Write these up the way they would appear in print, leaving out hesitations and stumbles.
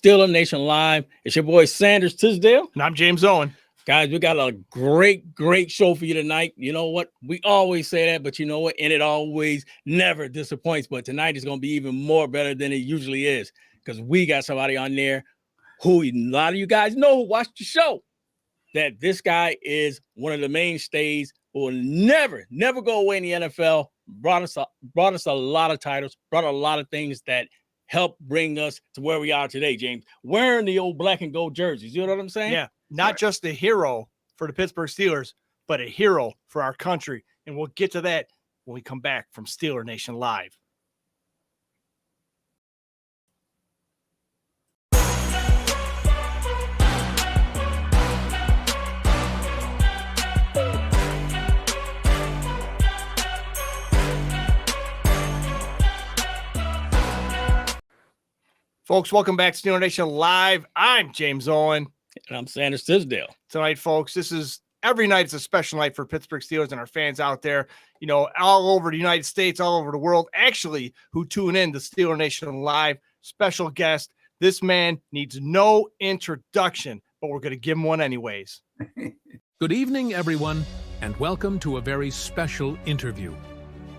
Steeler Nation Live. It's your boy Sanders Tisdale. And I'm James Owen. Guys, we got a great show for you tonight. You know what? We always say that, but you know what? And it always never disappoints. But tonight is going to be even more better than it usually is because we got somebody on there who a lot of you guys know who watch the show, that this guy is one of the mainstays who will never go away in the NFL. Brought us a lot of titles, brought a lot of things that helped bring us to where we are today, James. Wearing the old black and gold jerseys. You know what I'm saying? Yeah. Not just a hero for the Pittsburgh Steelers, but a hero for our country. And we'll get to that when we come back from Steeler Nation Live. Folks, welcome back to Steeler Nation Live. I'm James Owen. And I'm Sanders Tisdale. Tonight, folks, this is every night. It's a special night for Pittsburgh Steelers and our fans out there, you know, all over the United States, all over the world, actually, who tune in to Steeler Nation Live. Special guest. This man needs no introduction, but we're going to give him one anyways. Good evening, everyone, and welcome to a very special interview.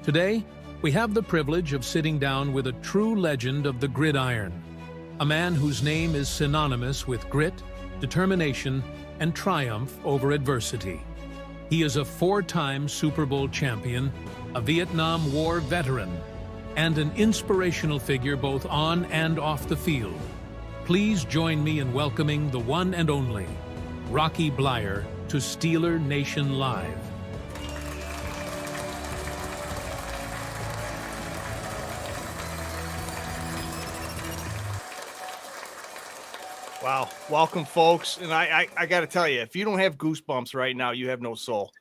Today, we have the privilege of sitting down with a true legend of the gridiron, a man whose name is synonymous with grit, determination, and triumph over adversity. He is a four-time Super Bowl champion, a Vietnam War veteran, and an inspirational figure both on and off the field. Please join me in welcoming the one and only Rocky Bleier to Steeler Nation Live. Wow. Welcome, folks. And I got to tell you, if you don't have goosebumps right now, you have no soul.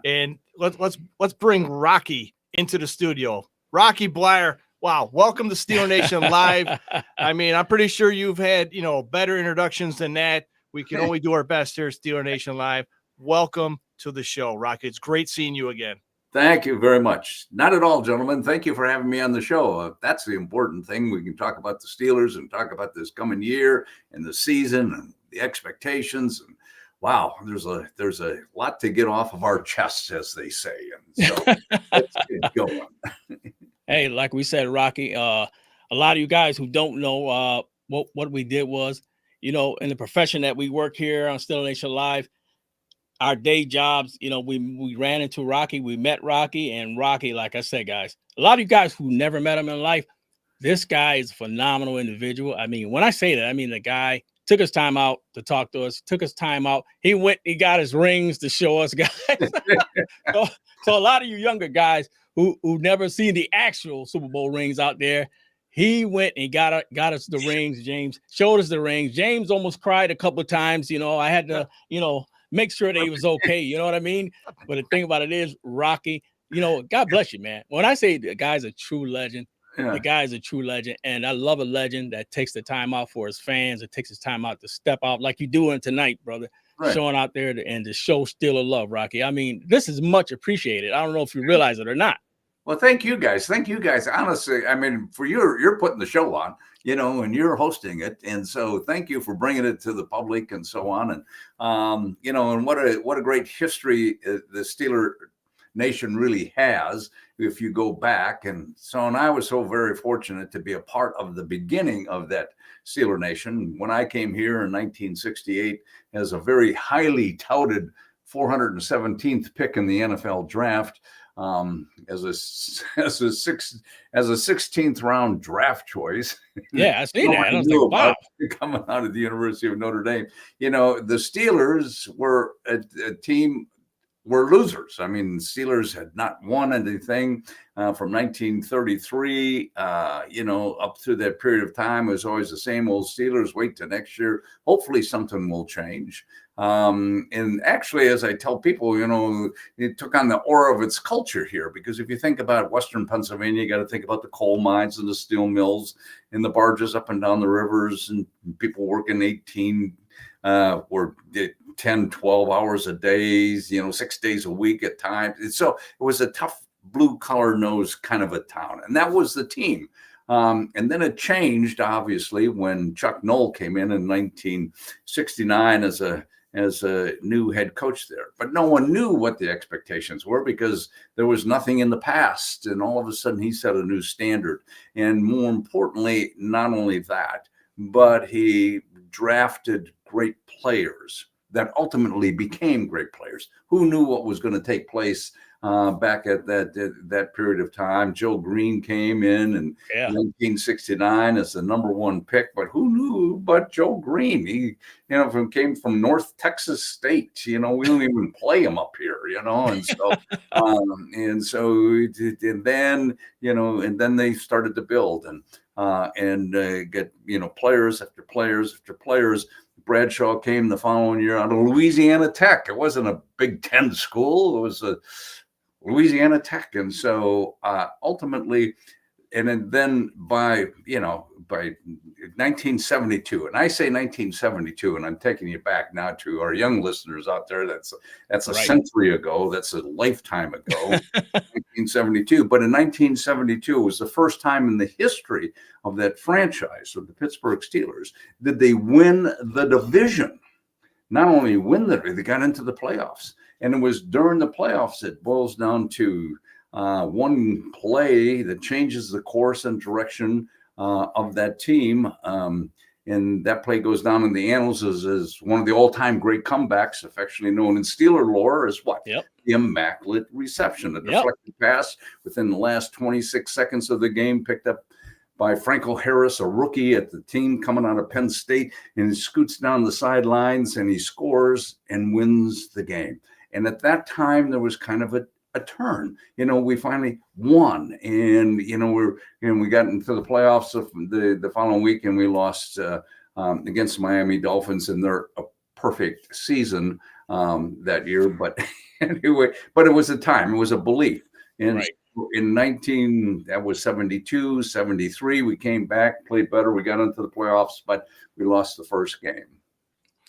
And let's bring Rocky into the studio. Rocky Bleier. Wow. Welcome to Steeler Nation Live. I mean, I'm pretty sure you've had, you know, better introductions than that. We can only do our best here at Steeler Nation Live. Welcome to the show, Rocky. It's great seeing you again. Thank you very much. Not at all, gentlemen. Thank you for having me on the show. That's the important thing. We can talk about the Steelers and talk about this coming year and the season and the expectations. And wow, there's a lot to get off of our chests, as they say. And so let's get going. Hey, like we said, Rocky, a lot of you guys who don't know what we did was, you know, in the profession that we work here on Steeler Nation Live, our day jobs, you know, we ran into Rocky, we met Rocky, and Rocky, like I said, guys, a lot of you guys who never met him in life, this guy is a phenomenal individual. I mean, when I say that, I mean, the guy took his time out to talk to us, took his time out. He got his rings to show us, guys. so a lot of you younger guys who never seen the actual Super Bowl rings out there, he went and got us the rings. James showed us the rings. James almost cried a couple of times. You know, I had to, you know, make sure that he was okay. You know what I mean? But the thing about it is, Rocky, you know, God bless you, man. When I say the guy's a true legend, the guy is a true legend. And I love a legend that takes the time out for his fans. It takes his time out to step out like you're doing tonight, brother. Right. Showing out there and to show Steeler love, Rocky. I mean, this is much appreciated. I don't know if you realize it or not. Well, thank you guys. Thank you guys. Honestly, I mean, for you're putting the show on, you know, and you're hosting it. And so thank you for bringing it to the public and so on. And, you know, and what a great history the Steeler Nation really has if you go back. And so, and I was so very fortunate to be a part of the beginning of that Steeler Nation. When I came here in 1968 as a very highly touted 417th pick in the NFL draft, as a 16th round draft choice. Yeah, I seen that. I was like, wow. Coming out of the University of Notre Dame, you know, the Steelers were a team, were losers. I mean, the Steelers had not won anything from 1933, you know, up through that period of time. It was always the same old Steelers. Wait till next year. Hopefully something will change. And actually, as I tell people, you know, it took on the aura of its culture here, because if you think about Western Pennsylvania, you got to think about the coal mines and the steel mills and the barges up and down the rivers and people working 18 or 10, 12 hours a day, you know, 6 days a week at times. And so it was a tough blue collar nose kind of a town. And that was the team. And then it changed, obviously, when Chuck Noll came in 1969 as a new head coach there. But no one knew what the expectations were because there was nothing in the past. And all of a sudden he set a new standard. And more importantly, not only that, but he drafted great players that ultimately became great players. Who knew what was going to take place back at that period of time? Joe Green came in 1969 as the #1 pick, but who knew but Joe Green? He, came from North Texas State. We don't even play him up here, and so and then they started to build and get players after players after players. Bradshaw came the following year out of Louisiana Tech. It wasn't a Big Ten school. It was a Louisiana Tech. And so ultimately, and then by 1972, and I say 1972, and I'm taking you back now to our young listeners out there. That's a century ago. That's a lifetime ago, 1972. But in 1972, it was the first time in the history of that franchise, of the Pittsburgh Steelers, did they win the division. Not only win they got into the playoffs. And it was during the playoffs, it boils down to one play that changes the course and direction of that team. And that play goes down in the annals as one of the all-time great comebacks, affectionately known in Steeler lore as what? Yep. The Immaculate Reception. A deflected pass within the last 26 seconds of the game, picked up by Franco Harris, a rookie at the team coming out of Penn State, and he scoots down the sidelines and he scores and wins the game. And at that time, there was kind of a turn. We finally won, and we got into the playoffs of the following week, and we lost against the Miami Dolphins in their perfect season that year. But anyway, it was a time. It was a belief. And in 72, 73, we came back, played better. We got into the playoffs, but we lost the first game.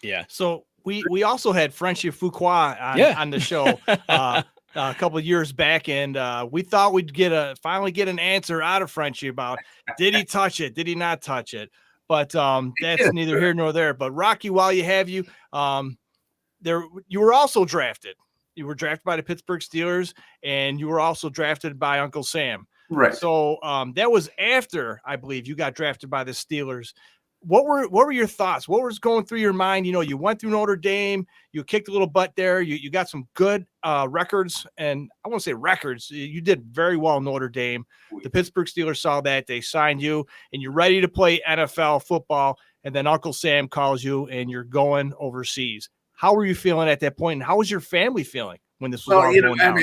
Yeah. So we also had Frenchie Fuqua on the show a couple of years back, and we thought we'd finally get an answer out of Frenchie about did he touch it, did he not touch it? But that's neither here nor there. But Rocky, while you have you were also drafted. You were drafted by the Pittsburgh Steelers, and you were also drafted by Uncle Sam. Right. So that was after, I believe, you got drafted by the Steelers. What were your thoughts? What was going through your mind? You went through Notre Dame, you kicked a little butt there. You got some good records, and I won't say records. You did very well in Notre Dame. The Pittsburgh Steelers saw that. They signed you, and you're ready to play NFL football. And then Uncle Sam calls you, and you're going overseas. How were you feeling at that point, and how was your family feeling when this was all going down?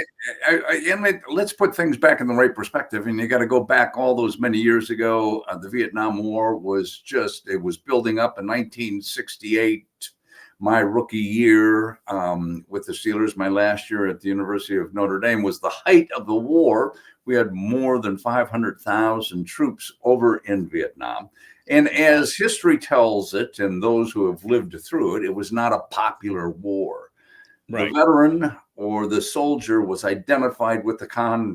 Let's put things back in the right perspective, and you got to go back all those many years ago. The Vietnam War was building up in 1968. My rookie year with the Steelers, my last year at the University of Notre Dame, was the height of the war. We had more than 500,000 troops over in Vietnam. And as history tells it, and those who have lived through it, it was not a popular war. Right. The veteran or the soldier was identified with the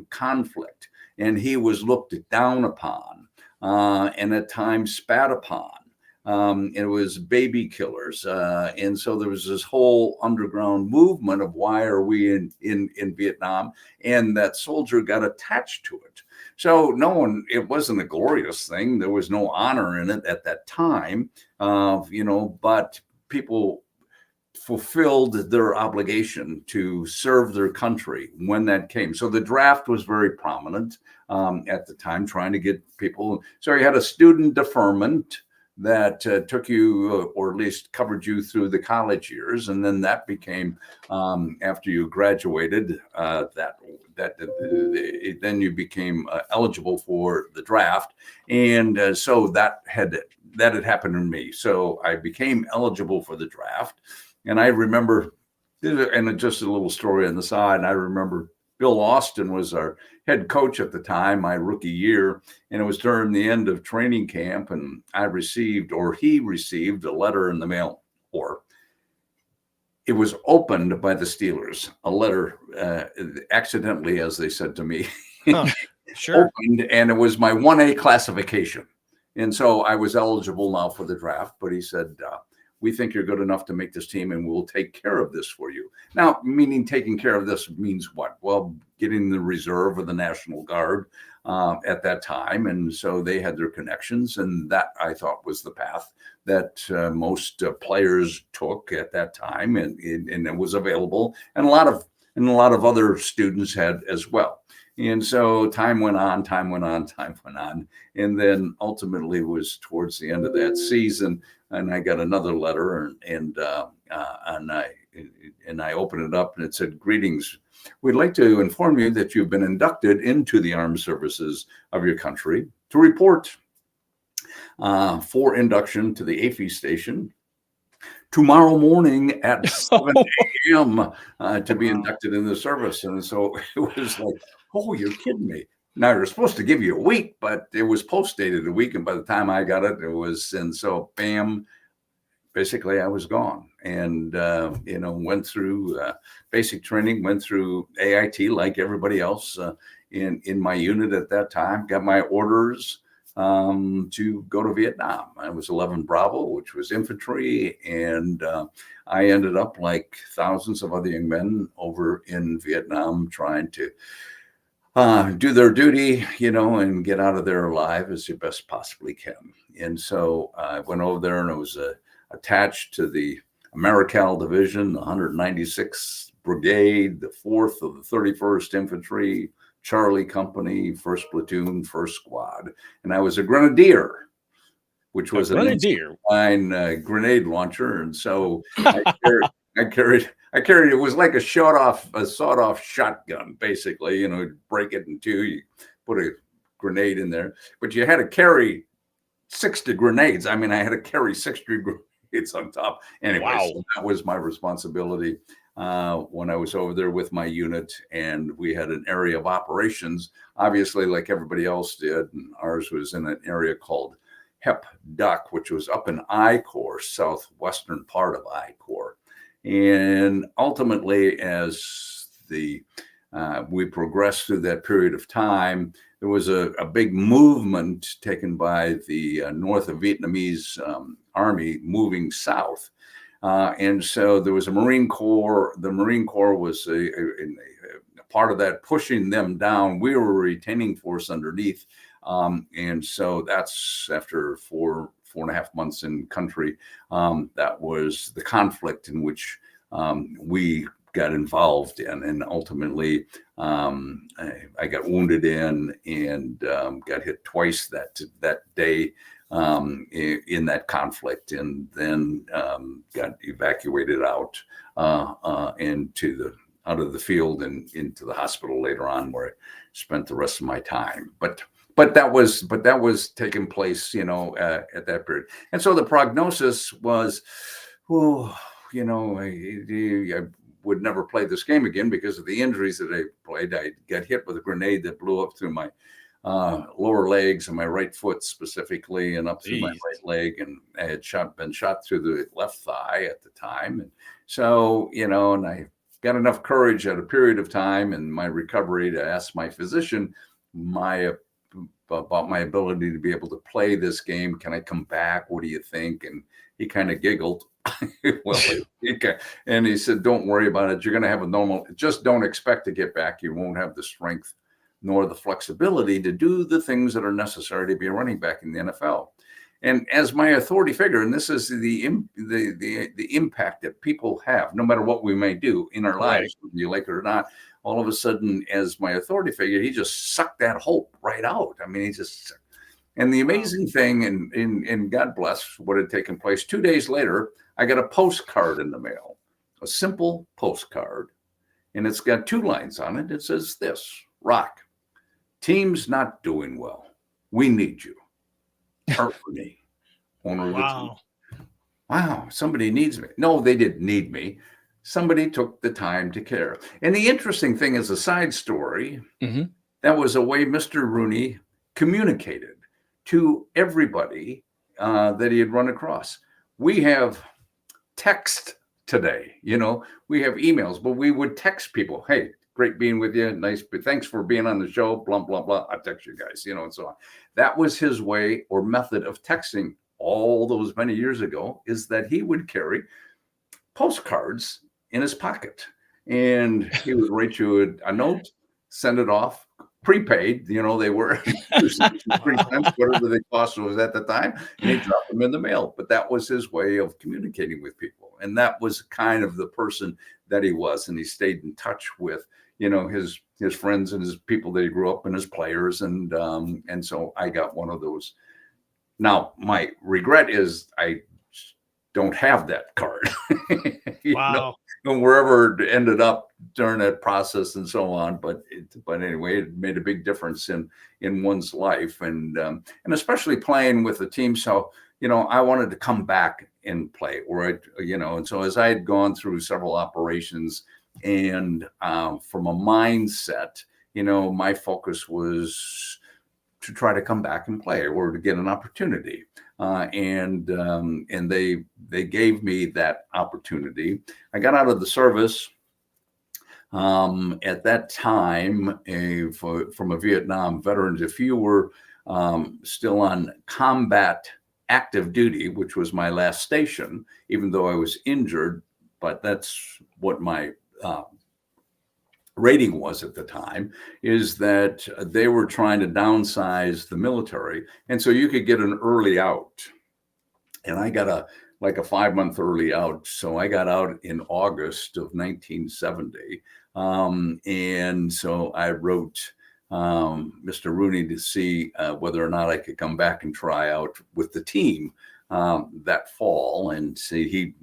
conflict, and he was looked down upon and at times spat upon. It was baby killers. And so there was this whole underground movement of why are we in Vietnam? And that soldier got attached to it. So it wasn't a glorious thing. There was no honor in it at that time, but people fulfilled their obligation to serve their country when that came. So the draft was very prominent at the time, trying to get people. So you had a student deferment that took you, or at least covered you through the college years, and then that became after you graduated. Then you became eligible for the draft, and so that had happened to me. So I became eligible for the draft, and I remember, and just a little story on the side. And I remember Bill Austin was our head coach at the time, my rookie year, and it was during the end of training camp, and he received a letter in the mail, or it was opened by the Steelers, a letter accidentally, as they said to me. Huh. Sure. opened, and it was my 1A classification. And so I was eligible now for the draft, but he said, we think you're good enough to make this team and we'll take care of this for you. Now, meaning taking care of this means what? Well, getting the reserve or the National Guard at that time. And so they had their connections, and that I thought was the path that most players took at that time, and it was available, and a lot of other students had as well. And so time went on, and then ultimately it was towards the end of that season, and I got another letter, and I opened it up, and it said, "Greetings. We'd like to inform you that you've been inducted into the armed services of your country. To report for induction to the AFI station tomorrow morning at 7 a.m. To be inducted in the service." And so it was like, oh, you're kidding me. Now, they're supposed to give you a week, but it was post-dated a week. And by the time I got it, and so bam, basically I was gone. And, went through basic training, went through AIT like everybody else in my unit at that time, got my orders to go to Vietnam. I was 11 Bravo, which was infantry. And I ended up like thousands of other young men over in Vietnam trying to do their duty, and get out of there alive as you best possibly can. And so I went over there, and I was attached to the Americal Division, the 196th Brigade, the 4th of the 31st Infantry, Charlie Company, 1st Platoon, 1st Squad. And I was a grenadier, which was a grenade launcher. And so I carried, it was like a sawed-off shotgun, basically, break it in two, you put a grenade in there, but you had to carry 60 grenades. I mean, I had to carry 60 grenades on top. Anyway, wow. So that was my responsibility when I was over there with my unit, and we had an area of operations, obviously like everybody else did, and ours was in an area called Hep Duck, which was up in I Corps, southwestern part of I Corps. And ultimately, as we progressed through that period of time, there was a big movement taken by the North Vietnamese army moving south. And so there was a Marine Corps. The Marine Corps was a part of that, pushing them down. We were a retaining force underneath. And so that's after 4.5 months in country. That was the conflict in which we got involved in, and ultimately I got wounded in and got hit twice that day in that conflict, and then got evacuated out out of the field and into the hospital later on, where I spent the rest of my time. But that was taking place, at that period. And so the prognosis was, I would never play this game again because of the injuries that I played. I got hit with a grenade that blew up through my lower legs and my right foot specifically, and up through my right leg. And I had been shot through the left thigh at the time. And so, and I got enough courage at a period of time in my recovery to ask my physician about my ability to be able to play this game. Can I come back? What do you think? And he kind of giggled. And he said, "Don't worry about it. You're going to have a normal, just don't expect to get back. You won't have the strength nor the flexibility to do the things that are necessary to be a running back in the NFL." And as my authority figure, and this is the impact that people have, no matter what we may do in our lives, whether you like it or not, all of a sudden, as my authority figure, he just sucked that hope right out. I mean, and the amazing thing, and God bless what had taken place, 2 days later, I got a postcard in the mail, a simple postcard, and it's got 2 lines on it. It says this: "Rock, team's not doing well. We need you. Art for me, owner of the team." Wow, somebody needs me. No, they didn't need me. Somebody took the time to care. And the interesting thing is, a side story, that was a way Mr. Rooney communicated to everybody that he had run across. We have text today, we have emails, but we would text people, "Hey, great being with you. Nice, but thanks for being on the show. Blah, blah, blah. I text you guys, and so on. That was his way or method of texting all those many years ago, is that he would carry postcards in his pocket, and he would write you a note, send it off, prepaid. They were 2 cents, 3 cents, whatever the cost was at the time, and he dropped them in the mail. But that was his way of communicating with people, and that was kind of the person that he was. And he stayed in touch with his friends and his people that he grew up and his players, and so I got one of those. Now my regret is I don't have that card. Wow. Wherever it ended up during that process and so on, but anyway, it made a big difference in one's life, and especially playing with the team. So I wanted to come back and play, and so as I had gone through several operations, and from a mindset, my focus was to try to come back and play, or to get an opportunity. And they gave me that opportunity. I got out of the service at that time from a Vietnam veteran. If you were still on combat active duty, which was my last station, even though I was injured, but that's what my rating was at the time, is that they were trying to downsize the military, and so you could get an early out, and I got a 5-month early out. So I got out in August of 1970, and so I wrote Mr. Rooney to see whether or not I could come back and try out with the team that fall, and see, he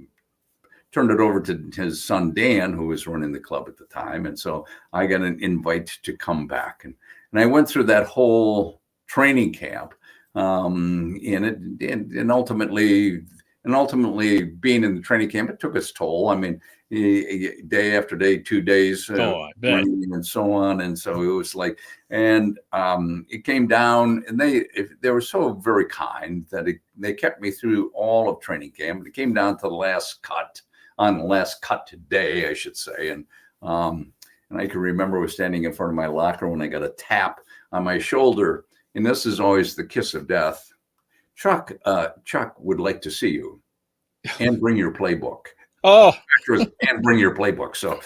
turned it over to his son, Dan, who was running the club at the time. And so I got an invite to come back. And I went through that whole training camp. And ultimately being in the training camp, it took its toll. I mean, day after day, 2 days, I bet. and so on. And so it was like, and it came down, and they were so very kind that they kept me through all of training camp. It came down to the last cut. On the last cut day, I should say. And I can remember I was standing in front of my locker when I got a tap on my shoulder. And this is always the kiss of death. Chuck would like to see you, and bring your playbook. Oh, and bring your playbook. So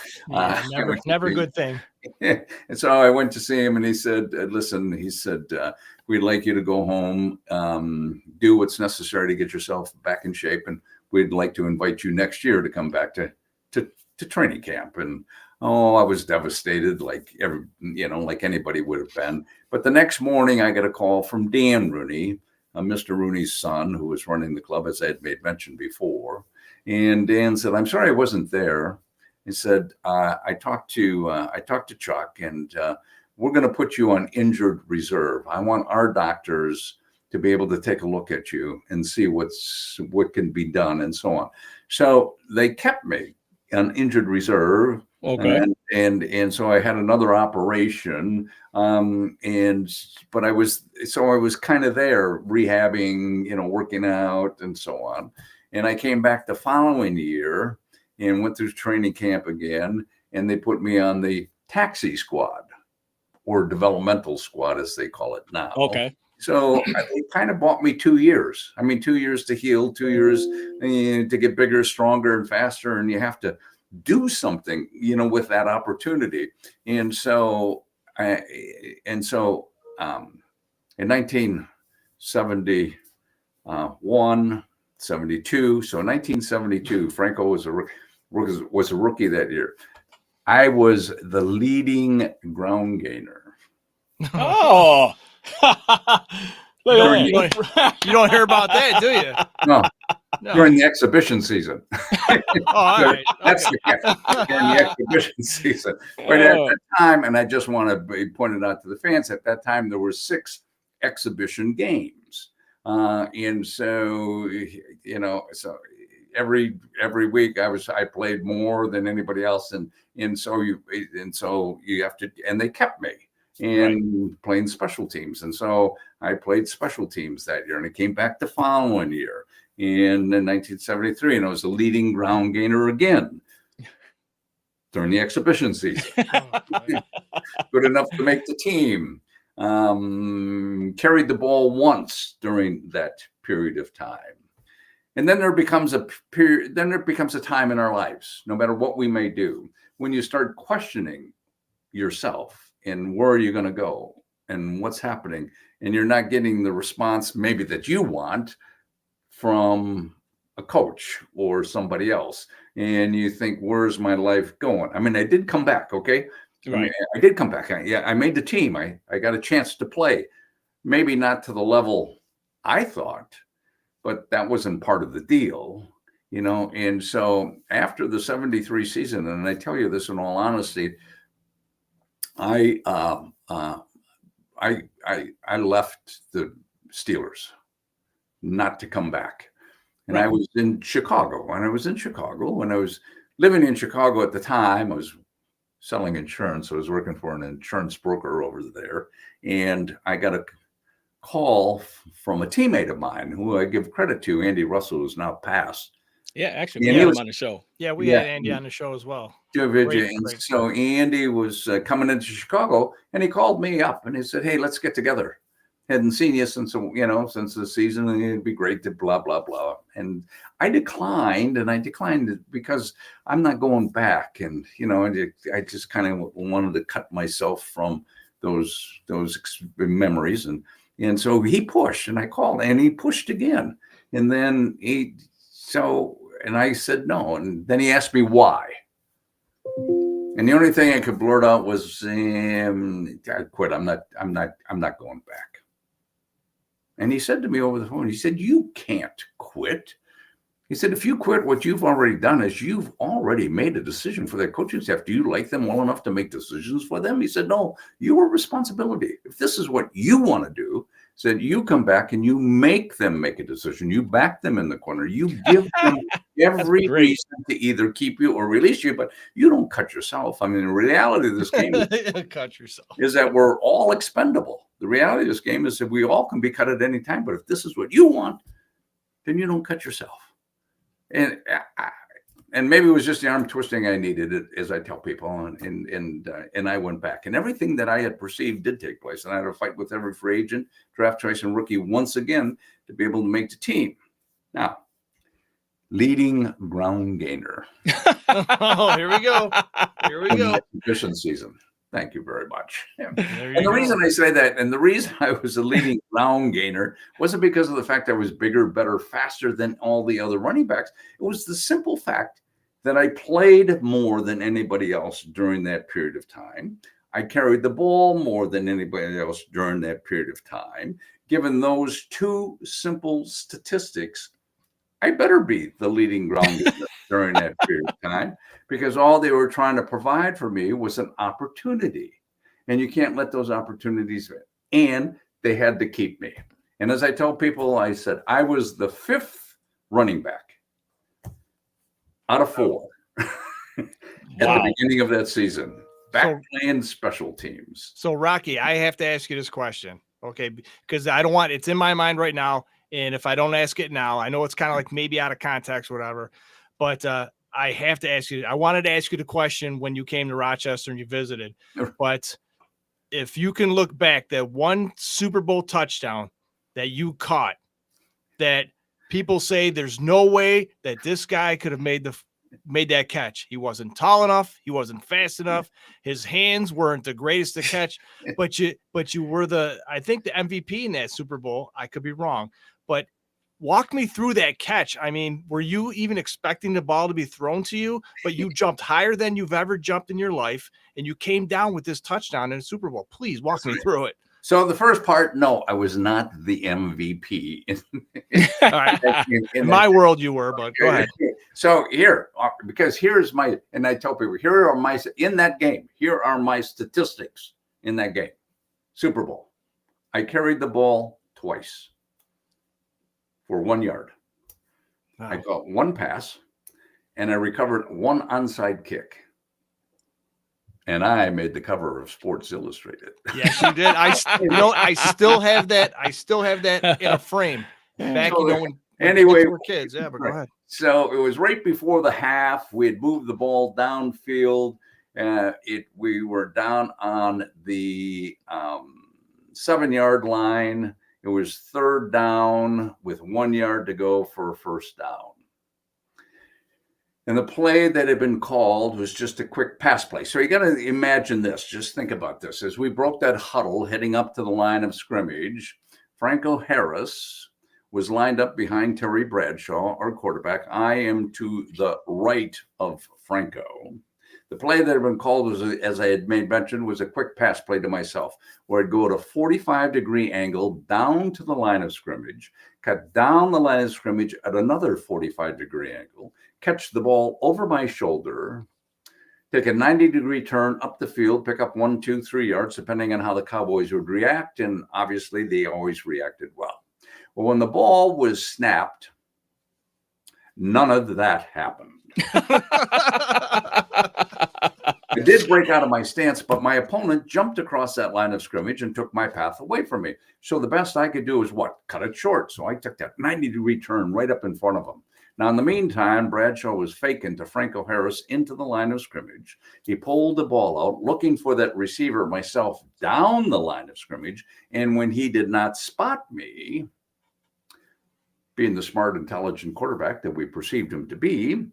never a good thing. And so I went to see him, and he said, listen, we'd like you to go home, do what's necessary to get yourself back in shape, and we'd like to invite you next year to come back to training camp. And I was devastated, like anybody would have been. But the next morning, I got a call from Dan Rooney, Mr. Rooney's son, who was running the club, as I had made mention before. And Dan said, "I'm sorry I wasn't there." He said, "I talked to Chuck, and we're going to put you on injured reserve. I want our doctors to be able to take a look at you and see what can be done," and so on. So they kept me on injured reserve. okay. And so I had another operation. But I was kind of there rehabbing, working out and so on. And I came back the following year and went through training camp again. And they put me on the taxi squad, or developmental squad, as they call it now. Okay. So they kind of bought me 2 years. I mean, 2 years to heal, 2 years to get bigger, stronger, and faster. And you have to do something, with that opportunity. And so, in 1971, 72. So in 1972, Franco was a rookie that year. I was the leading ground gainer. Oh. Look at You don't hear about that, do you? No, No. during the exhibition season. All right. That's during the exhibition season. But at that time, and I just want to point it out to the fans, at that time there were 6 exhibition games, and so so every week I played more than anybody else, and so you have to, and they kept me. And playing special teams. And so I played special teams that year, and I came back the following year in 1973, and I was the leading ground gainer again. during the exhibition season. Oh, boy. Good enough to make the team. Carried the ball once during that period of time. And then there becomes a period, then there becomes a time in our lives, no matter what we may do, when you start questioning yourself and where are you going to go and what's happening, and you're not getting the response maybe that you want from a coach or somebody else, and you think, where's my life going? I mean, I did come back, okay? Right. I did come back. I made the team. I got a chance to play, maybe not to the level I thought, but that wasn't part of the deal, And so after the 73 season, and I tell you this in all honesty, I left the Steelers not to come back. And I was in Chicago. When I was living in Chicago at the time, I was selling insurance. I was working for an insurance broker over there. And I got a call from a teammate of mine who I give credit to, Andy Russell, who's now passed. Yeah, actually, And we he had was- him on the show. Yeah, we had Andy on the show as well. Great So Andy was coming into Chicago, and he called me up and he said, "Hey, let's get together. Hadn't seen you since the season, and it'd be great to blah blah blah." And I declined because I'm not going back, and I just kind of wanted to cut myself from those memories, and so he pushed, and I called, and he pushed again, and then and I said no, and then he asked me why. And the only thing I could blurt out was, "I quit. I'm not going back." And he said to me over the phone, he said, "You can't quit." He said, "If you quit, what you've already done is you've already made a decision for that coaching staff. Do you like them well enough to make decisions for them?" He said, "No, your responsibility. If this is what you want to do," said, "you come back and you make them make a decision. You back them in the corner. You give them every great. reason to either keep you or release you, but you don't cut yourself." I mean, the reality of this game Cut yourself. is that we're all expendable. The reality of this game is that we all can be cut at any time, but if this is what you want, then you don't cut yourself. And maybe it was just the arm twisting I needed, as I tell people, and I went back, and everything that I had perceived did take place, and I had to fight with every free agent, draft choice, and rookie once again to be able to make the team. Now, leading ground gainer. Oh, here we go. Here we in go. the exhibition season. Thank you very much. There you And the go. reason I say that, and the reason I was a leading ground gainer, wasn't because of the fact I was bigger, better, faster than all the other running backs. It was the simple fact that I played more than anybody else during that period of time. I carried the ball more than anybody else during that period of time. Given those two simple statistics, I better be the leading ground gainer during that period of time, because all they were trying to provide for me was an opportunity. And you can't let those opportunities, and they had to keep me. And as I tell people, I said, I was the fifth running back out of four at the beginning of that season, back playing special teams. So, Rocky, I have to ask you this question, okay? Because I don't want, it's in my mind right now. And if I don't ask it now, I know it's kind of like maybe out of context, whatever. But I have to ask you, I wanted to ask you the question when you came to Rochester and you visited. But if you can look back, that one Super Bowl touchdown that you caught, that people say there's no way that this guy could have made that catch. He wasn't tall enough. He wasn't fast enough. His hands weren't the greatest to catch, but you were I think the MVP in that Super Bowl. I could be wrong, but walk me through that catch. I mean, were you even expecting the ball to be thrown to you, but you jumped higher than you've ever jumped in your life, and you came down with this touchdown in the Super Bowl? Please walk me through it. So the first part, no, I was not the MVP. All right. In my world, you were, but go ahead. So because here's my, and I tell people, here are my statistics in that game. Super Bowl. I carried the ball twice for 1 yard. Wow. I got one pass, and I recovered one onside kick. And I made the cover of Sports Illustrated. Yes, you did. I still have that. I still have that in a frame. Back, Anyway, we're kids. Yeah, but go ahead. So it was right before the half. We had moved the ball downfield. We were down on the 7-yard line. It was 3rd down with 1 yard to go for a 1st down. And the play that had been called was just a quick pass play. So you got to imagine this. Just think about this. As we broke that huddle heading up to the line of scrimmage, Franco Harris was lined up behind Terry Bradshaw, our quarterback. I am to the right of Franco. The play that had been called, was, as I had made mention, was a quick pass play to myself, where I'd go at a 45-degree angle down to the line of scrimmage, cut down the line of scrimmage at another 45-degree angle, catch the ball over my shoulder, take a 90-degree turn up the field, pick up 1, 2, 3 yards, depending on how the Cowboys would react. And obviously, they always reacted well. Well, when the ball was snapped, none of that happened. I did break out of my stance, but my opponent jumped across that line of scrimmage and took my path away from me. So the best I could do was what? Cut it short. So I took that 90-degree turn right up in front of him. Now, in the meantime, Bradshaw was faking to Franco Harris into the line of scrimmage. He pulled the ball out, looking for that receiver myself down the line of scrimmage. And when he did not spot me, being the smart, intelligent quarterback that we perceived him to be,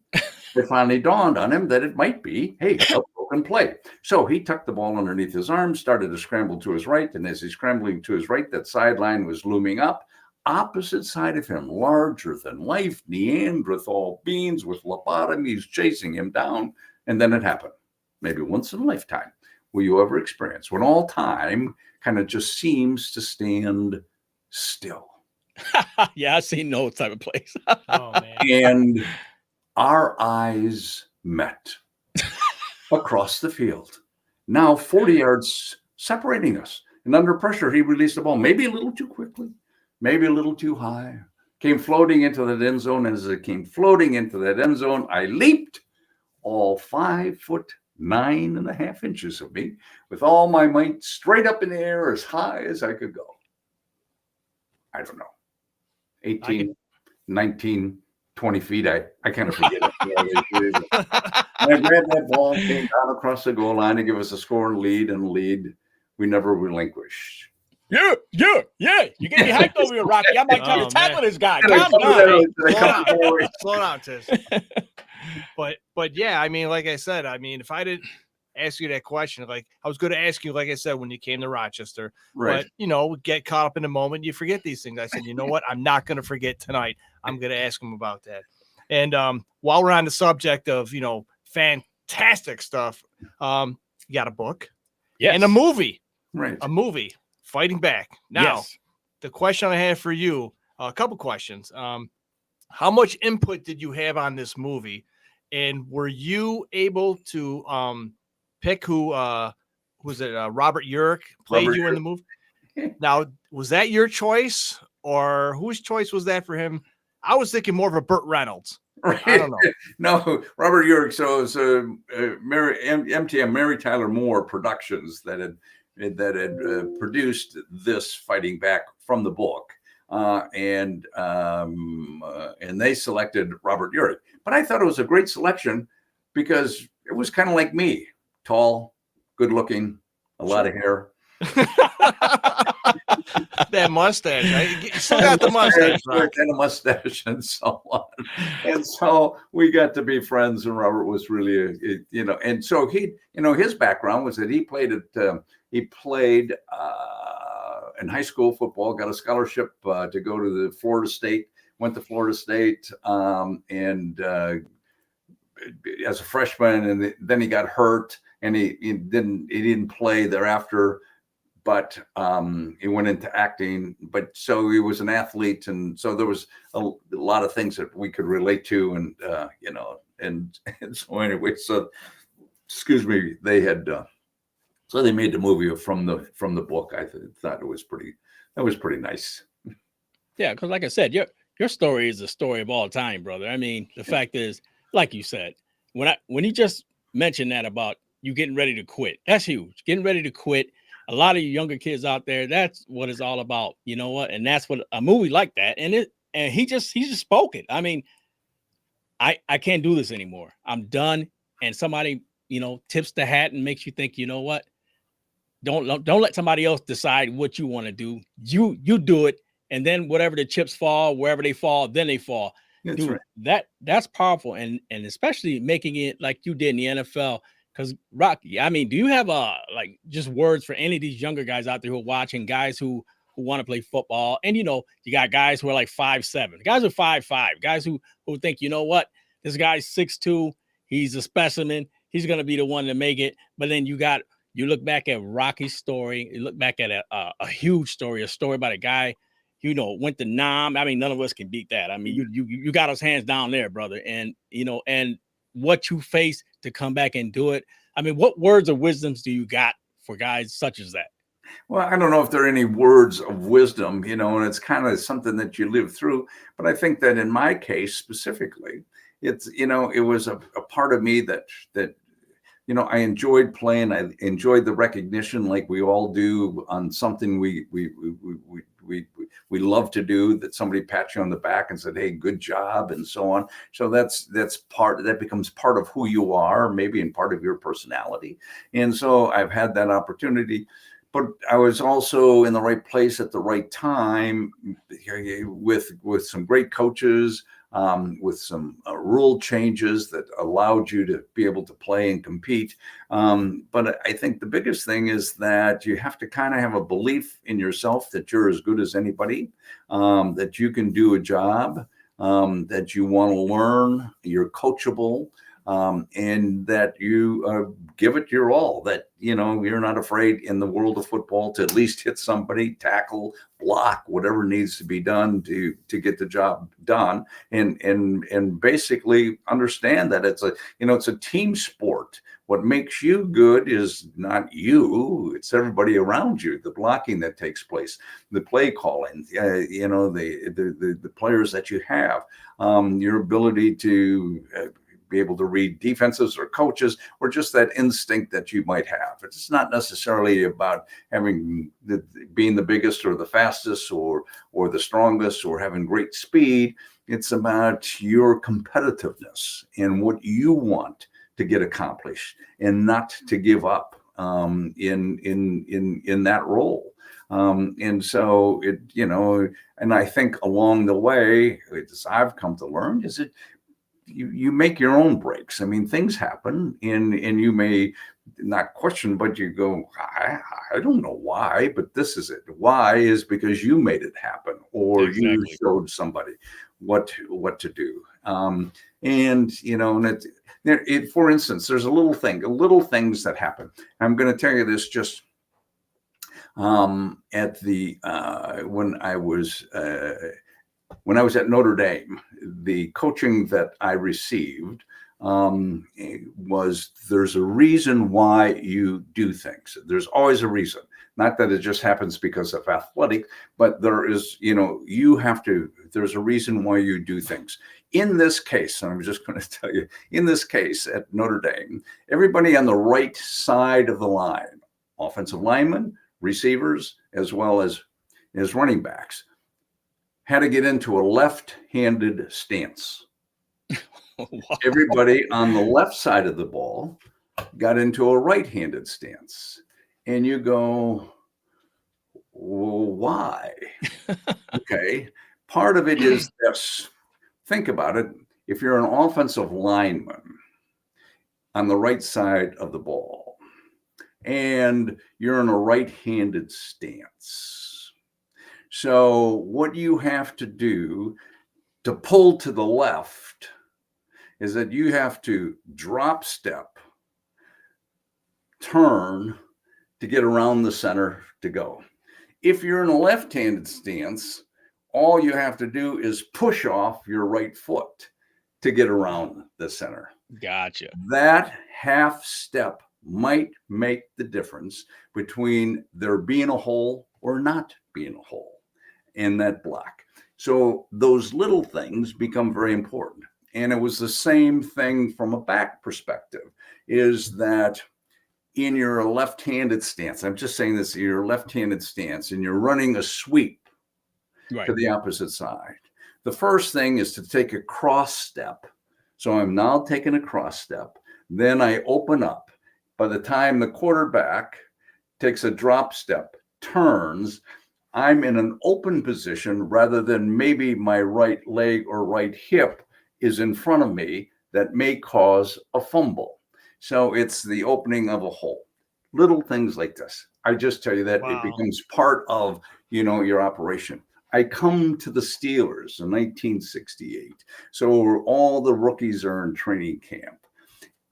it finally dawned on him that it might be, hey, a broken play. So he tucked the ball underneath his arm, started to scramble to his right. And as he's scrambling to his right, that sideline was looming up. Opposite side of him, larger than life, Neanderthal beings with lobotomies chasing him down. And then it happened. Maybe once in a lifetime will you ever experience when all time kind of just seems to stand still. Yeah, I've seen those type of plays. Oh, man. And our eyes met across the field. Now 40 yards separating us. And under pressure, he released the ball, maybe a little too quickly, maybe a little too high. Came floating into that end zone. And as it came floating into that end zone, I leaped all 5'9.5" of me with all my might straight up in the air as high as I could go. I don't know. 18, 19, 20 feet. I kind of forget it. And I grabbed that ball, came down across the goal line to give us a score and lead we never relinquished. Yeah. You get me hyped over here, Rocky. I might try to tackle this guy. And Calm down. Slow down, Tiz. But yeah, I mean, like I said, if I didn't ask you that question, like I was going to ask you, like I said, when you came to Rochester, Right. But get caught up in the moment, you forget these things. I said, you know what? I'm not going to forget tonight. I'm going to ask him about that. And while we're on the subject of, fantastic stuff, you got a book and a movie, Right. a movie, Fighting Back. Now, the question I have for you, a couple questions. How much input did you have on this movie? And were you able to pick who was it? Robert Urich played you in the movie. Now, was that your choice, or whose choice was that for him? I was thinking more of a Burt Reynolds. Right. I don't know. No, Robert Urich. So it's MTM Mary Tyler Moore Productions that had produced this Fighting Back from the book, and they selected Robert Urich. But I thought it was a great selection because it was kind of like me, tall, good looking, a lot of hair. That mustache, right? You still got the mustache, right? And a mustache and so on. And so we got to be friends, and Robert was really, and so he, his background was that he played in high school football, got a scholarship to go to the Florida State, went to Florida State, and as a freshman, and then he got hurt, and he didn't play thereafter. But he went into acting. But so he was an athlete, and so there was a lot of things that we could relate to, and and so anyway, so excuse me, they had so they made the movie from the book. I thought that was pretty nice. Yeah, because like I said, your story is the story of all time, brother. I mean, the fact is, like you said, when you just mentioned that about you getting ready to quit, that's huge. Getting ready to quit. A lot of you younger kids out there, that's what it's all about. You know what? And that's what a movie like that. And and he just spoke it. I mean, I can't do this anymore. I'm done. And somebody, tips the hat and makes you think, you know what? Don't let somebody else decide what you want to do. You do it, and then whatever the chips fall, wherever they fall, then they fall. That's Dude, right. that's powerful, and especially making it like you did in the NFL. Because Rocky, I mean, do you have like just words for any of these younger guys out there who are watching, guys who want to play football? And you got guys who are like 5'7", guys who are 5'5", guys who think, you know what, this guy's 6'2", he's a specimen, he's gonna be the one to make it. But then you look back at Rocky's story, you look back at a huge story, a story about a guy, went to Nam. I mean, none of us can beat that. I mean, you got us hands down there, brother. And, and what you face to come back and do it. I mean, what words of wisdoms do you got for guys such as that? Well, I don't know if there are any words of wisdom, and it's kind of something that you live through. But I think that in my case specifically, it's, it was a part of me that I enjoyed playing. I enjoyed the recognition, like we all do, on something we love to do, that somebody pats you on the back and said, "Hey, good job," and so on. So that becomes part of who you are, maybe, and part of your personality. And so I've had that opportunity, but I was also in the right place at the right time with some great coaches. With some rule changes that allowed you to be able to play and compete. But I think the biggest thing is that you have to kind of have a belief in yourself that you're as good as anybody, that you can do a job, that you want to learn, you're coachable, and that you give it your all, that, you're not afraid in the world of football to at least hit somebody, tackle, block, whatever needs to be done to get the job done. And basically understand that it's a team sport. What makes you good is not you, it's everybody around you, the blocking that takes place, the play calling, the players that you have, your ability to be able to read defenses or coaches, or just that instinct that you might have. It's not necessarily about being the biggest or the fastest or the strongest or having great speed. It's about your competitiveness and what you want to get accomplished, and not to give up in that role. And so and I think along the way, as I've come to learn, is that you make your own breaks. I mean, things happen, and you may not question, but you go, I don't know why, but this is it. Why is because you made it happen, or Exactly. you showed somebody what to do. And for instance, there's little things that happen. I'm going to tell you this just at the when I was at Notre Dame, the coaching that I received was, there's a reason why you do things. There's always a reason. Not that it just happens because of athletic, but there is, there's a reason why you do things. In this case, and I'm just going to tell you, in this case at Notre Dame, everybody on the right side of the line, offensive linemen, receivers, as well as running backs, had to get into a left-handed stance. Wow. Everybody on the left side of the ball got into a right-handed stance. And you go, well, why? Okay. Part of it is this. Think about it. If you're an offensive lineman on the right side of the ball and you're in a right-handed stance, so what you have to do to pull to the left is that you have to drop step, turn to get around the center to go. If you're in a left-handed stance, all you have to do is push off your right foot to get around the center. Gotcha. That half step might make the difference between there being a hole or not being a hole in that block. So those little things become very important. And it was the same thing from a back perspective, is that in your left-handed stance, I'm just saying this, your left-handed stance, and you're running a sweep Right. to the opposite side. The first thing is to take a cross step. So I'm now taking a cross step. Then I open up. By the time the quarterback takes a drop step, turns, I'm in an open position rather than maybe my right leg or right hip is in front of me that may cause a fumble. So it's the opening of a hole. Little things like this. I just tell you that it becomes part of, your operation. I come to the Steelers in 1968. So all the rookies are in training camp.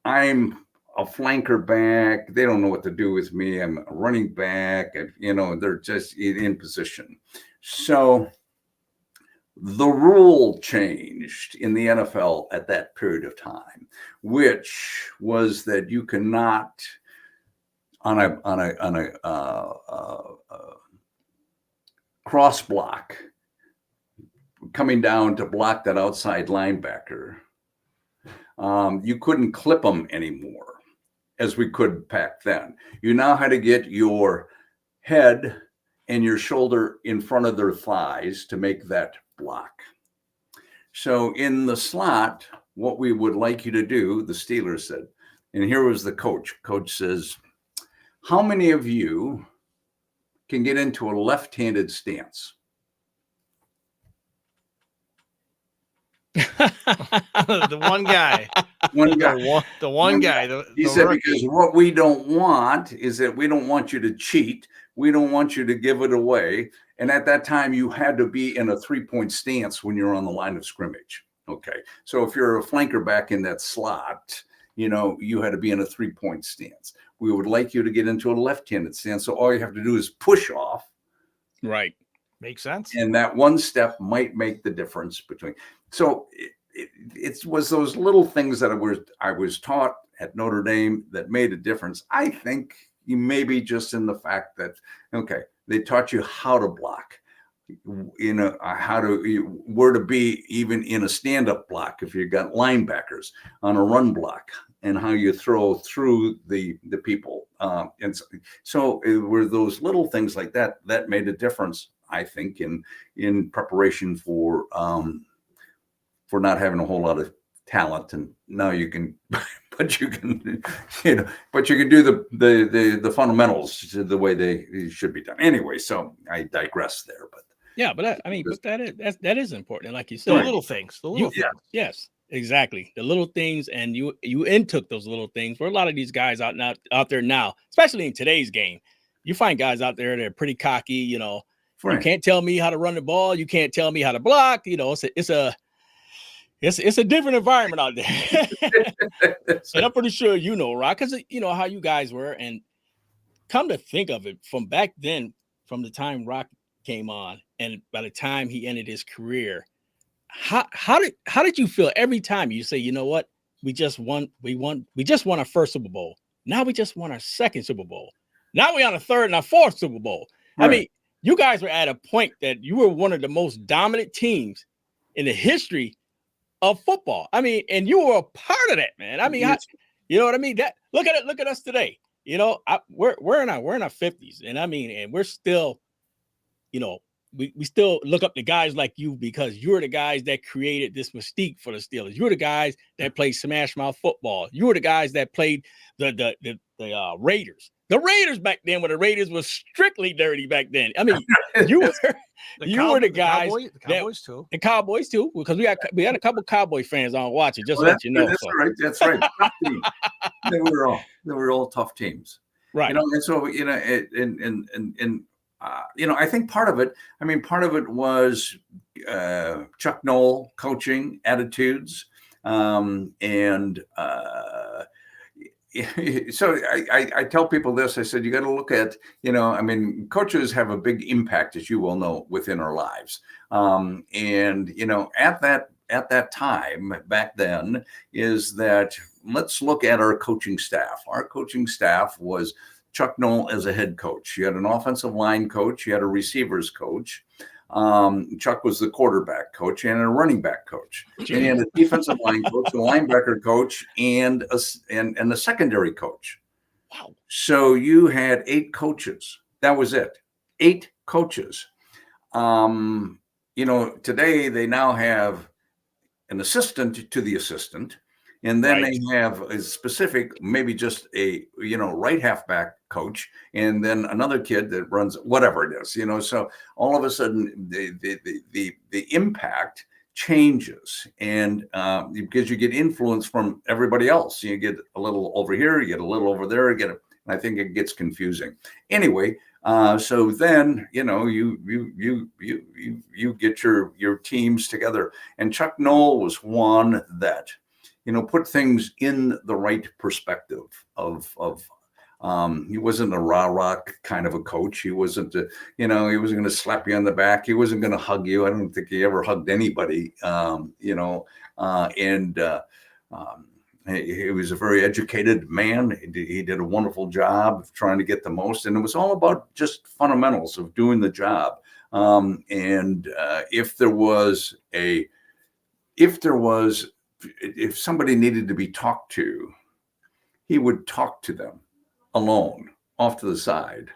I'm a flanker back. They don't know what to do with me. I'm a running back. They're just in position. So the rule changed in the NFL at that period of time, which was that you cannot on a cross block coming down to block that outside linebacker. You couldn't clip them anymore as we could back then. You now had to get your head and your shoulder in front of their thighs to make that block. So in the slot, what we would like you to do, the Steelers said, and here was the coach. Coach says, how many of you can get into a left-handed stance? The one guy. The one guy. He said, because what we don't want is that we don't want you to cheat. We don't want you to give it away. And at that time, you had to be in a 3-point stance when you're on the line of scrimmage. Okay. So if you're a flanker back in that slot, you had to be in a 3-point stance. We would like you to get into a left-handed stance. So all you have to do is push off. Right. Makes sense. And that one step might make the difference between. So it was those little things that I was taught at Notre Dame that made a difference. I think you maybe just in the fact that, okay, they taught you how to block, where to be even in a stand-up block if you got linebackers on a run block, and how you throw through the people. And so it were those little things like that made a difference, I think, in preparation for not having a whole lot of talent. And now you can, but you can do the fundamentals the way they should be done. Anyway, so I digress there, but yeah, but that is important. Like you said, the little things. Yes, exactly. The little things, and you intook those little things. For a lot of these guys out there now, especially in today's game, you find guys out there that are pretty cocky. Right. You can't tell me how to run the ball. You can't tell me how to block. It's a different environment out there. And I'm pretty sure Rock, because how you guys were. And come to think of it, from back then, from the time Rock came on, and by the time he ended his career, how did you feel every time you say, you know what, we just won our first Super Bowl. Now we just won our second Super Bowl. Now we're on a third and a fourth Super Bowl. Right. I mean, you guys were at a point that you were one of the most dominant teams in the history of football. I mean, and you were a part of that, man. I mean, you know what I mean? That look at us today. We're in our 50s, and I mean, and we're still, we still look up to guys like you, because you're the guys that created this mystique for the Steelers. You're the guys that played smash mouth football. You were the guys that played the Raiders. The Raiders back then, when the Raiders was strictly dirty back then. I mean, you were the guys. The Cowboys too. The Cowboys too, because we had a couple Cowboy fans on watching. Just let you know. That's right. They were all tough teams, right? And so I think part of it was Chuck Noll coaching attitudes, and. So I tell people this. I said, you got to look at, coaches have a big impact, as you well know, within our lives. And at that time back then, is that let's look at our coaching staff. Our coaching staff was Chuck Noll as a head coach. You had an offensive line coach. You had a receivers coach. Chuck was the quarterback coach and a running back coach, and he had a defensive line coach, a linebacker coach, and a secondary coach. Wow! So you had 8 coaches. That was it. 8 coaches. today they now have an assistant to the assistant, and then Right. they have a specific, maybe just a right halfback coach, and then another kid that runs whatever it is. So all of a sudden the impact changes, and because you get influence from everybody else, you get a little over here, you get a little over there, and I think it gets confusing. Anyway, so then you get your teams together, and Chuck Noll was one that put things in the right perspective of he wasn't a rah-rah kind of a coach. He wasn't he wasn't going to slap you on the back. He wasn't going to hug you. I don't think he ever hugged anybody. He was a very educated man. He did a wonderful job of trying to get the most, and it was all about just fundamentals of doing the job. If somebody needed to be talked to, he would talk to them alone, off to the side,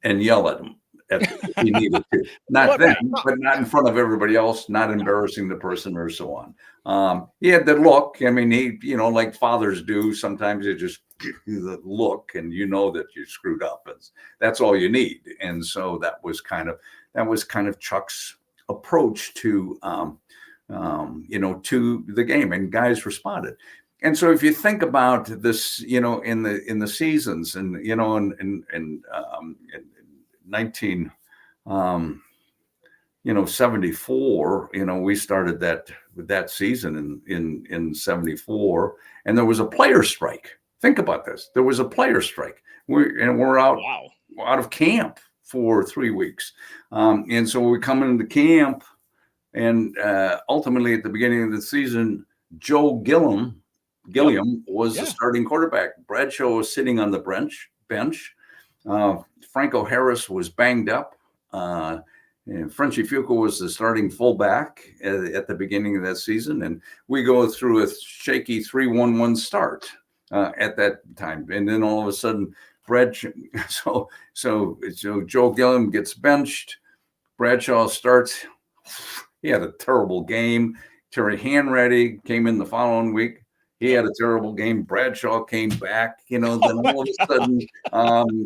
and yell at them if he needed to. Not them, but not in front of everybody else, not embarrassing the person or so on. He had the look. I mean, he, like fathers do, sometimes they just give you the look and that you're screwed up. And that's all you need. And so that was kind of Chuck's approach to to the game, and guys responded. And so if you think about this, in the seasons, and in 1974, we started that season in 74, and there was a player strike. Think about this. There was a player strike. We're out of camp for 3 weeks. And so we come into camp, and ultimately at the beginning of the season, Joe Gilliam was the starting quarterback. Bradshaw was sitting on the bench. Franco Harris was banged up. And Frenchie Fuqua was the starting fullback at the beginning of that season. And we go through a shaky 3-1-1 start at that time. And then all of a sudden, so Joe Gilliam gets benched. Bradshaw starts. He had a terrible game. Terry Hanratty came in the following week. He had a terrible game. Bradshaw came back. Then all of a sudden,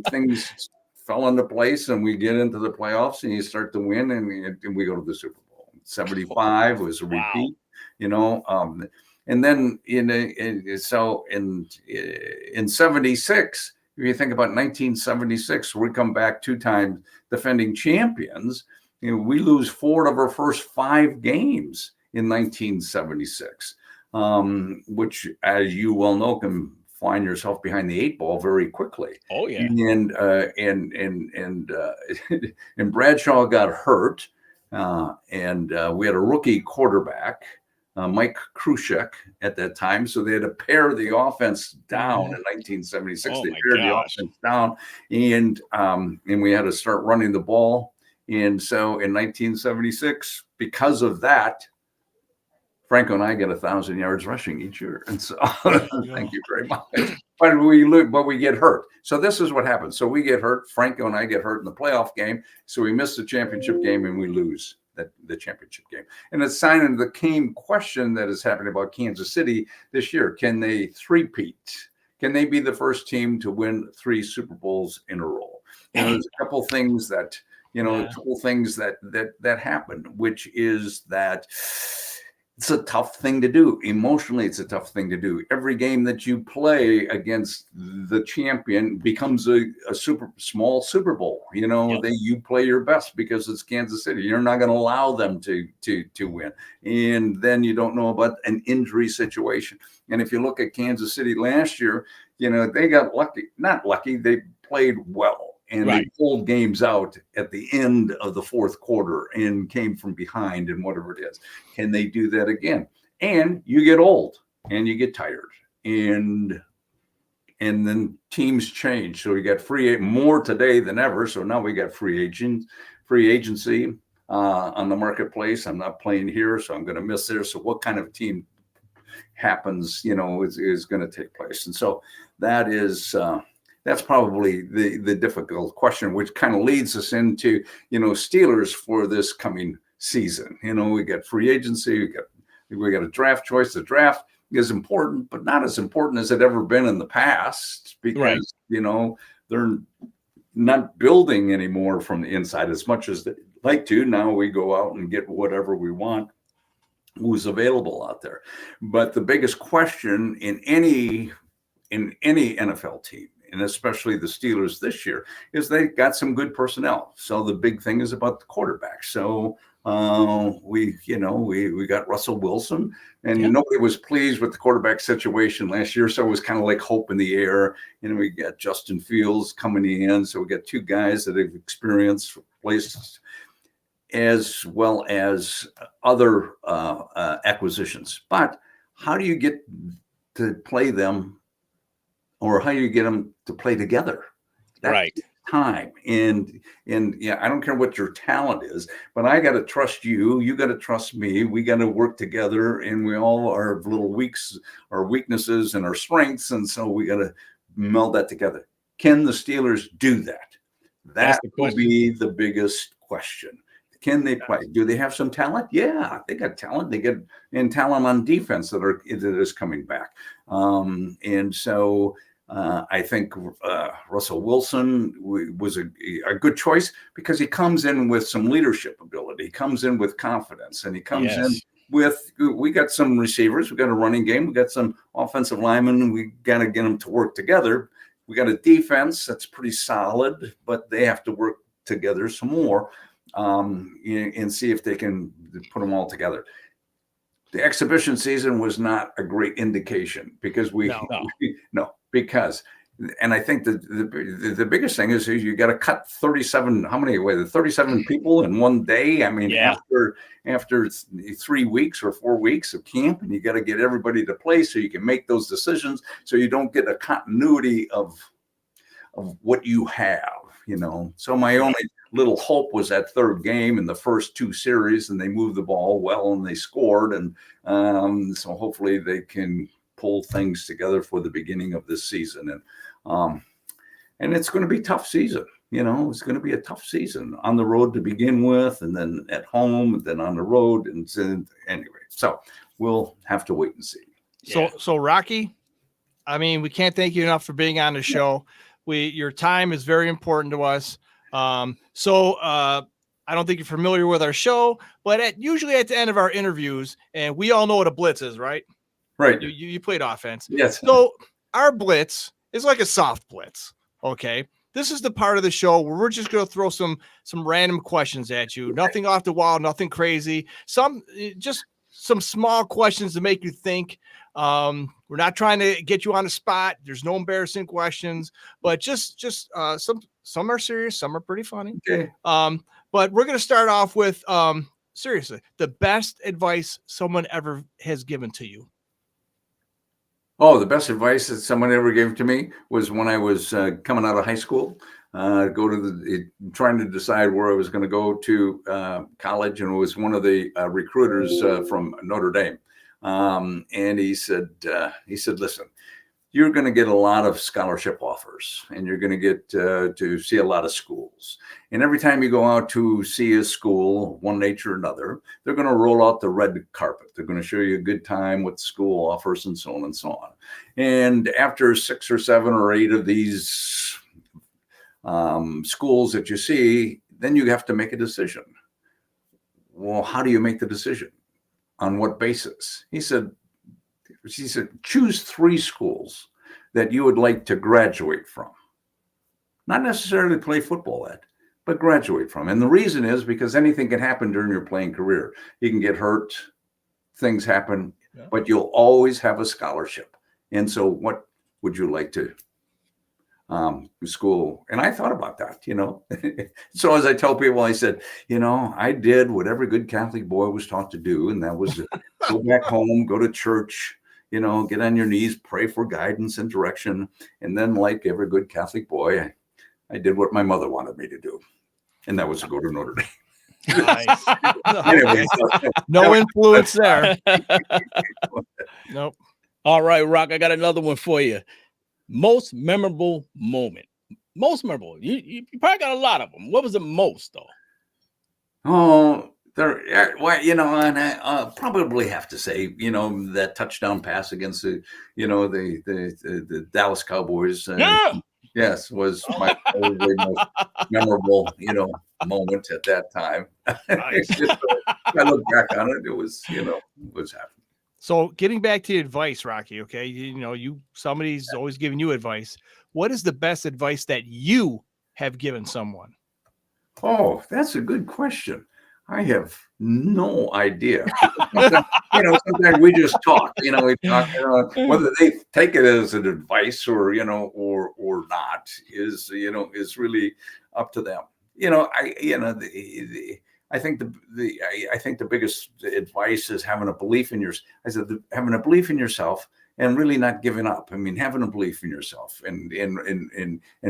things fell into place, and we get into the playoffs, and you start to win, and we go to the Super Bowl. 75 was a repeat. And then in 76, if you think about 1976, we come back 2 times defending champions. We lose 4 of our first 5 games in 1976, which, as you well know, can find yourself behind the 8 ball very quickly. Oh yeah. And Bradshaw got hurt, and we had a rookie quarterback, Mike Krushek, at that time. So they had to pare the offense down in 1976. They pared the offense down, and we had to start running the ball. And so in 1976, because of that, Franco and I get 1,000 yards rushing each year. And so thank you very much. But we get hurt. So this is what happens. So we get hurt. Franco and I get hurt in the playoff game. So we miss the championship game, and we lose the championship game. And it's sign of the same question that is happening about Kansas City this year. Can they three-peat? Can they be the first team to win 3 Super Bowls in a row? There's a couple things that that happened, which is that it's a tough thing to do. Emotionally, it's a tough thing to do. Every game that you play against the champion becomes a small Super Bowl. You play your best because it's Kansas City. You're not going to allow them to win. And then you don't know about an injury situation. And if you look at Kansas City last year, they got lucky. Not lucky. They played well. And they pulled games out at the end of the 4th quarter and came from behind and whatever it is. Can they do that again? And you get old and you get tired, and then teams change. So we got more today than ever. So now we got free agency on the marketplace. I'm not playing here, so I'm going to miss there. So what kind of team happens, is going to take place. And so that is. That's probably the difficult question, which kind of leads us into, Steelers for this coming season. You know, we got free agency, we got a draft choice. The draft is important, but not as important as it ever been in the past because, you know, they're not building anymore from the inside as much as they like to. Now we go out and get whatever we want, who's available out there. But the biggest question in any NFL team, and especially the Steelers this year, is they got some good personnel. So the big thing is about the quarterback. So we got Russell Wilson, and nobody was pleased with the quarterback situation last year. So it was kind of like hope in the air. And we got Justin Fields coming in. So we got two guys that have experienced places as well as other acquisitions. But how do you get to play them, or how do you get them to play together? That's time. And yeah, I don't care what your talent is, but I got to trust you. You got to trust me. We got to work together, and we all are little our weaknesses and our strengths. And so we got to meld that together. Can the Steelers do that? That will be the biggest question. Can they play? Do they have some talent? Yeah, they got talent. They get talent on defense that is coming back. And so I think Russell Wilson was a good choice because he comes in with some leadership ability. He comes in with confidence, and he comes in with, we got some receivers, we got a running game, we got some offensive linemen, and we got to get them to work together. We got a defense that's pretty solid, but they have to work together some more and see if they can put them all together. The exhibition season was not a great indication because because, and I think the biggest thing is you got to cut 37. How many? 37 people in one day. I mean, after 3 weeks or 4 weeks of camp, and you got to get everybody to play so you can make those decisions, so you don't get a continuity of what you have. You know, so my only little hope was that third game in the first two series, and they moved the ball well and they scored, and so hopefully they can pull things together for the beginning of this season. And it's going to be a tough season. You know, it's going to be a tough season on the road to begin with, and then at home, and then on the road. And anyway, so we'll have to wait and see. So Rocky, I mean, we can't thank you enough for being on the show. Your time is very important to us. I don't think you're familiar with our show, but usually at the end of our interviews, and we all know what a blitz is, right? Right. You played offense. Yes. So our blitz is like a soft blitz. Okay. This is the part of the show where we're just going to throw some random questions at you. Nothing off the wall, nothing crazy. Just some small questions to make you think. We're not trying to get you on the spot. There's no embarrassing questions, but just some are serious, some are pretty funny. Okay. But we're going to start off with seriously, the best advice someone ever has given to you. Oh, the best advice that someone ever gave to me was when I was coming out of high school, trying to decide where I was going to go to college, and it was one of the recruiters from Notre Dame, and he said, "Listen, you're going to get a lot of scholarship offers, and you're going to get to see a lot of schools. And every time you go out to see a school, one nature or another, they're going to roll out the red carpet. They're going to show you a good time, what the school offers, and so on and so on. And after 6 or 7 or 8 of these schools that you see, then you have to make a decision. Well, how do you make the decision? On what basis?" She said, choose 3 schools that you would like to graduate from. Not necessarily play football at, but graduate from. And the reason is because anything can happen during your playing career. You can get hurt, things happen, but you'll always have a scholarship. And so what would you like to school? And I thought about that, you know. So as I tell people, I said, you know, I did what every good Catholic boy was taught to do, and that was go back home, go to church, you know, get on your knees, pray for guidance and direction. And then, like every good Catholic boy, I did what my mother wanted me to do, and that was to go to Notre Dame. Nice. Anyway, no influence there. Nope. All right, Rock, I got another one for you. Most memorable moment. Most memorable. You probably got a lot of them. What was the most, though? Oh, There, well, and I probably have to say, that touchdown pass against the Dallas Cowboys. Yeah. Yes, was my probably most memorable, moment at that time. Nice. I look back on it, it was, was happening. So getting back to advice, Rocky, okay, somebody's always giving you advice. What is the best advice that you have given someone? Oh, that's a good question. I have no idea. Sometimes we just talk, we talk, whether they take it as an advice or, or not is really up to them. I think the biggest advice is having a belief in having a belief in yourself and really not giving up. I mean, having a belief in yourself and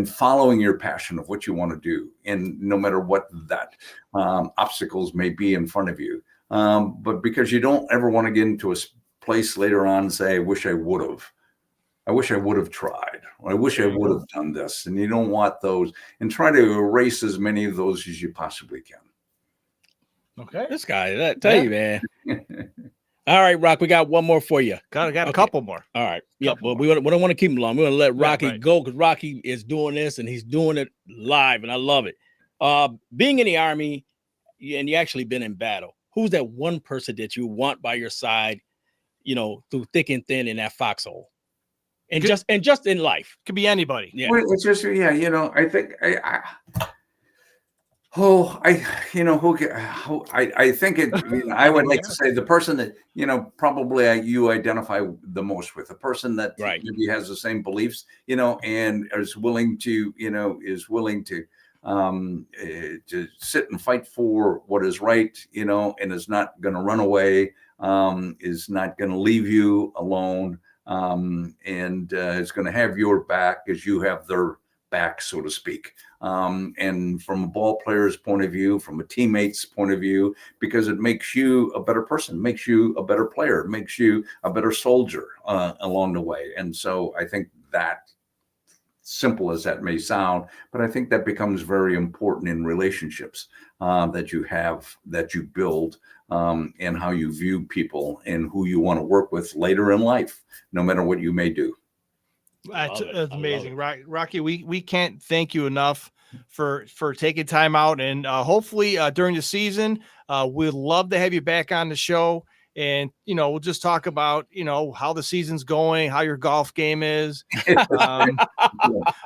following your passion of what you want to do, and no matter what that obstacles may be in front of you. But because you don't ever want to get into a place later on and say, I wish I would have tried, or I wish I would have done this. And you don't want those, and try to erase as many of those as you possibly can. Okay. This guy, I tell you, man. All right, Rock, we got one more for you. Got a couple more. All right. Yeah, but we don't want to keep him long. We're going to let Rocky go, because Rocky is doing this and he's doing it live, and I love it. Being in the Army, and you actually been in battle, who's that one person that you want by your side, through thick and thin in that foxhole? And just in life. Could be anybody. Yeah. Well, it's just, I think I would like to say the person that, probably you identify the most with, a person that maybe has the same beliefs, and is willing to sit and fight for what is right, and is not going to run away, is not going to leave you alone, and is going to have your back as you have their back, so to speak. And from a ball player's point of view, from a teammate's point of view, because it makes you a better person, makes you a better player, makes you a better soldier along the way. And so I think that, simple as that may sound, but I think that becomes very important in relationships that you build, and how you view people and who you want to work with later in life, no matter what you may do. That's amazing, Rocky. We can't thank you enough for taking time out, and hopefully during the season, we'd love to have you back on the show, and we'll just talk about how the season's going, how your golf game is.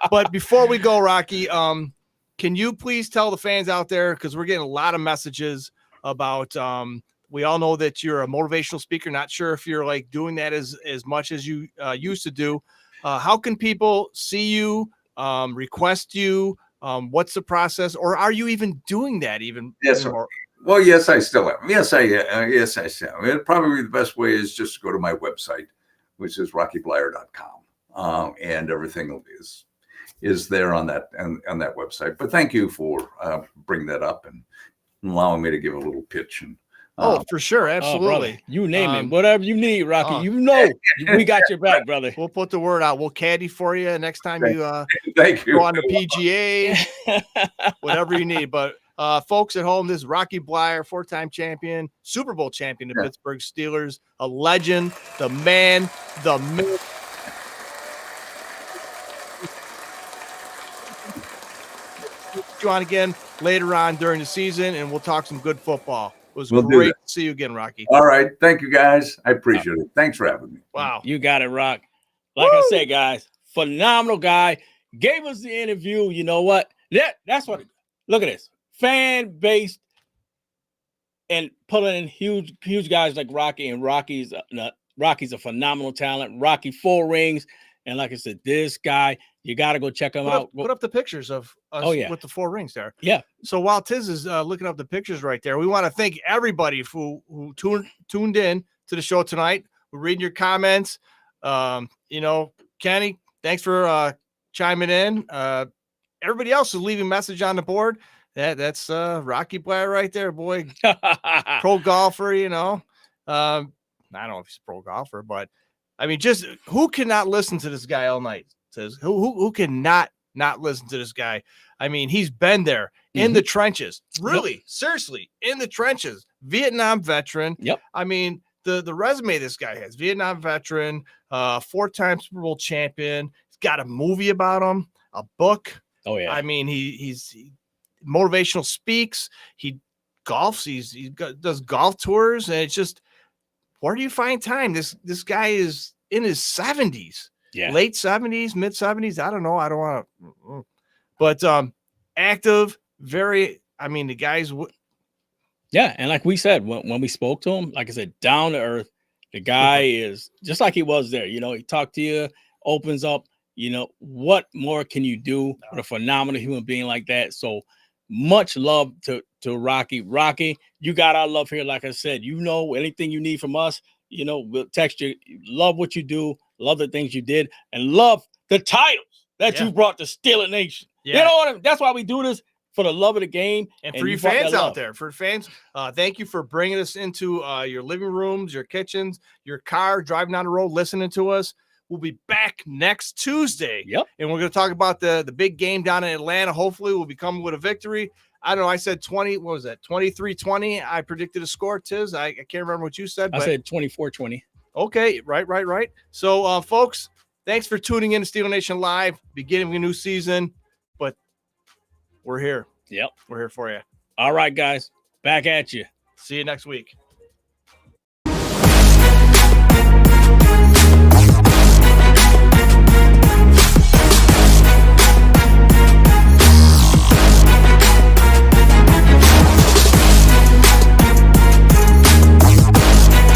But before we go, Rocky, can you please tell the fans out there, because we're getting a lot of messages about we all know that you're a motivational speaker. Not sure if you're like doing that as much as you used to do. How can people see you, request you? What's the process, or are you even doing that even? Yes. Anymore? Well, yes, I still am. Yes, I still am. Probably the best way is just to go to my website, which is rockybleier.com, and everything is there on that website. But thank you for bringing that up and allowing me to give a little pitch. And for sure, absolutely. You name it, whatever you need, Rocky. We got your back, brother. We'll put the word out. We'll caddy for you next time thank you go on the PGA, whatever you need. But folks at home, this is Rocky Bleier, 4-time champion, Super Bowl champion of Pittsburgh Steelers, a legend, the man, the myth. You on again later on during the season, and we'll talk some good football. It was great to see you again, Rocky. All right. Thank you, guys. I appreciate it. Thanks for having me. Wow. You got it, Rock. Like I said, guys, phenomenal guy. Gave us the interview. You know what? That's what. Look at this. Fan-based and pulling in huge guys like Rocky. And Rocky's a phenomenal talent. Rocky 4 rings. And like I said, this guy, you got to go check him out. Put up the pictures of us with the 4 rings there. Yeah. So while Tiz is looking up the pictures right there, we want to thank everybody who tuned in to the show tonight. We're reading your comments. Kenny, thanks for chiming in. Everybody else is leaving message on the board. That's Rocky Bleier right there, boy. Pro golfer, I don't know if he's a pro golfer, but I mean, just who cannot listen to this guy all night? Says who cannot listen to this guy? I mean, he's been there in the trenches. Really, seriously, in the trenches. Vietnam veteran. Yep. I mean, the resume this guy has: Vietnam veteran, 4-time Super Bowl champion. He's got a movie about him, a book. Oh yeah. I mean, he's motivational speaks. He golfs. He does golf tours, and it's just, where do you find time? This guy is in his 70s, late 70s, mid 70s. I don't know. I don't want to, but active, very. I mean, the guy's. Yeah, and like we said, when we spoke to him, like I said, down to earth. The guy is just like he was there. You know, he talked to you, opens up. You know, what more can you do with a phenomenal human being like that? So much love to Rocky. Rocky, you got our love here. Like I said, you know, anything you need from us, you know, we'll text you. Love what you do. Love the things you did, and love the titles that you brought to Steeler Nation. Yeah. You know what I mean? That's why we do this, for the love of the game. And for you fans out there, thank you for bringing us into your living rooms, your kitchens, your car, driving down the road, listening to us. We'll be back next Tuesday. Yep. And we're going to talk about the big game down in Atlanta. Hopefully we'll be coming with a victory. I don't know. I said 20. What was that? 23-20. I predicted a score, Tiz. I can't remember what you said. I said 24-20. Okay. Right. So, folks, thanks for tuning in to Steeler Nation Live, beginning of a new season. But we're here. Yep. We're here for you. All right, guys. Back at you. See you next week.